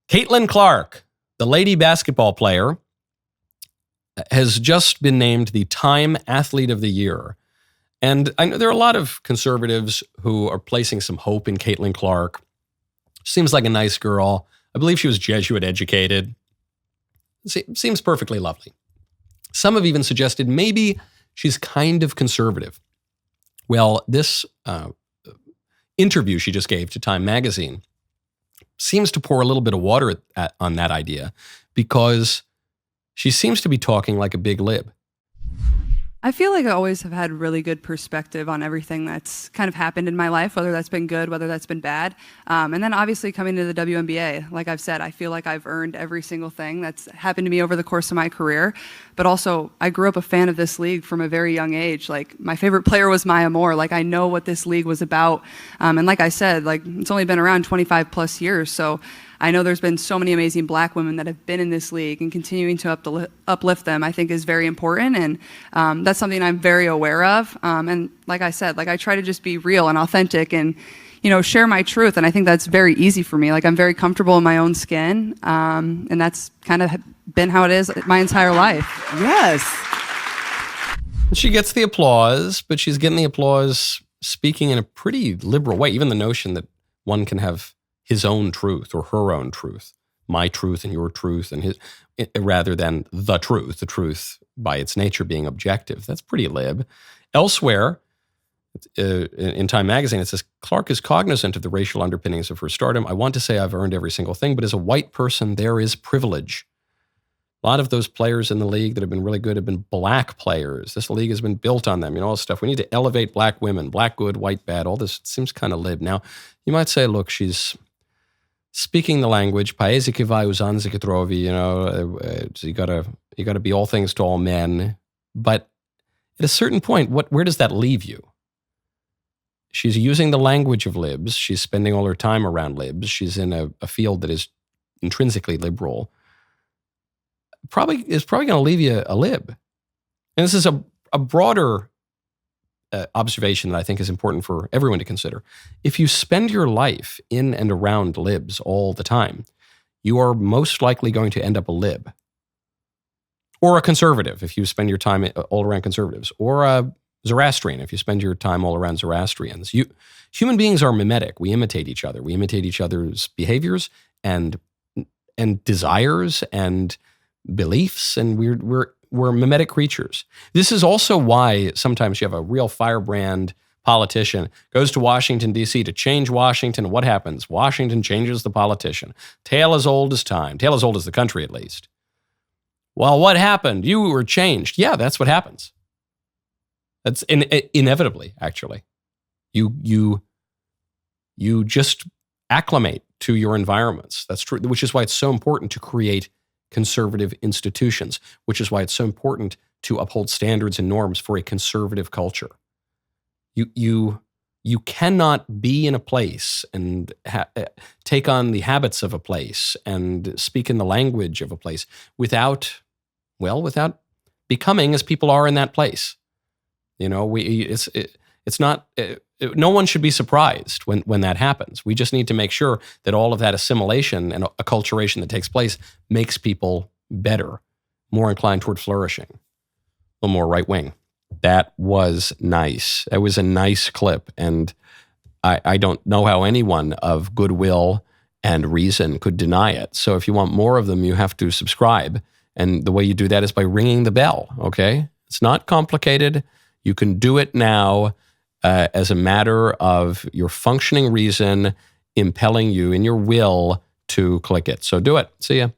Caitlin Clark, the lady basketball player, has just been named the Time Athlete of the Year. And I know there are a lot of conservatives who are placing some hope in Caitlin Clark. Seems like a nice girl. I believe she was Jesuit educated. Seems perfectly lovely. Some have even suggested maybe she's kind of conservative. Well, this interview she just gave to Time magazine seems to pour a little bit of water on that idea, because she seems to be talking like a big lib. I feel like I always have had really good perspective on everything that's kind of happened in my life, whether that's been good, whether that's been bad. And then obviously coming to the WNBA, like I've said, I feel like I've earned every single thing that's happened to me over the course of my career. But also, I grew up a fan of this league from a very young age. Like, my favorite player was Maya Moore. Like, I know what this league was about. And like I said, like, it's only been around 25 plus years. So I know there's been so many amazing black women that have been in this league, and continuing to uplift them, I think, is very important. And that's something I'm very aware of. And like I said, like, I try to just be real and authentic and, you know, share my truth. And I think that's very easy for me. Like, I'm very comfortable in my own skin. And that's kind of been how it is my entire life. Yes. She gets the applause, but she's getting the applause speaking in a pretty liberal way. Even the notion that one can have his own truth or her own truth, my truth and your truth, and his, rather than the truth by its nature being objective. That's pretty lib. Elsewhere, in Time magazine, it says, Clark is cognizant of the racial underpinnings of her stardom. I want to say I've earned every single thing, but as a white person, there is privilege. A lot of those players in the league that have been really good have been black players. This league has been built on them, you know, all this stuff. We need to elevate black women, black good, white bad, all this seems kind of lib. Now, you might say, look, she's speaking the language, paesi che vai usanza che trovi, you know, you gotta be all things to all men. But at a certain point, where does that leave you? She's using the language of libs. She's spending all her time around libs. She's in a field that is intrinsically liberal. Is probably going to leave you a lib. And this is a broader observation that I think is important for everyone to consider. If you spend your life in and around libs all the time, you are most likely going to end up a lib. Or a conservative, if you spend your time all around conservatives. Or a Zoroastrian, if you spend your time all around Zoroastrians. Human beings are mimetic. We imitate each other. We imitate each other's behaviors and desires and beliefs, and we're mimetic creatures. This is also why sometimes you have a real firebrand politician goes to Washington, D.C. to change Washington. What happens? Washington changes the politician. Tale as old as time. Tale as old as the country, at least. Well, what happened? You were changed. Yeah, that's what happens. That's inevitably, actually. You just acclimate to your environments. That's true, which is why it's so important to create conservative institutions, which is why it's so important to uphold standards and norms for a conservative culture. You cannot be in a place and take on the habits of a place and speak in the language of a place without becoming as people are in that place. You know, it's not. No one should be surprised when that happens. We just need to make sure that all of that assimilation and acculturation that takes place makes people better, more inclined toward flourishing, a little more right-wing. That was nice. That was a nice clip, and I don't know how anyone of goodwill and reason could deny it. So if you want more of them, you have to subscribe, and the way you do that is by ringing the bell, okay? It's not complicated. You can do it now. As a matter of your functioning reason impelling you in your will to click it. So do it. See ya.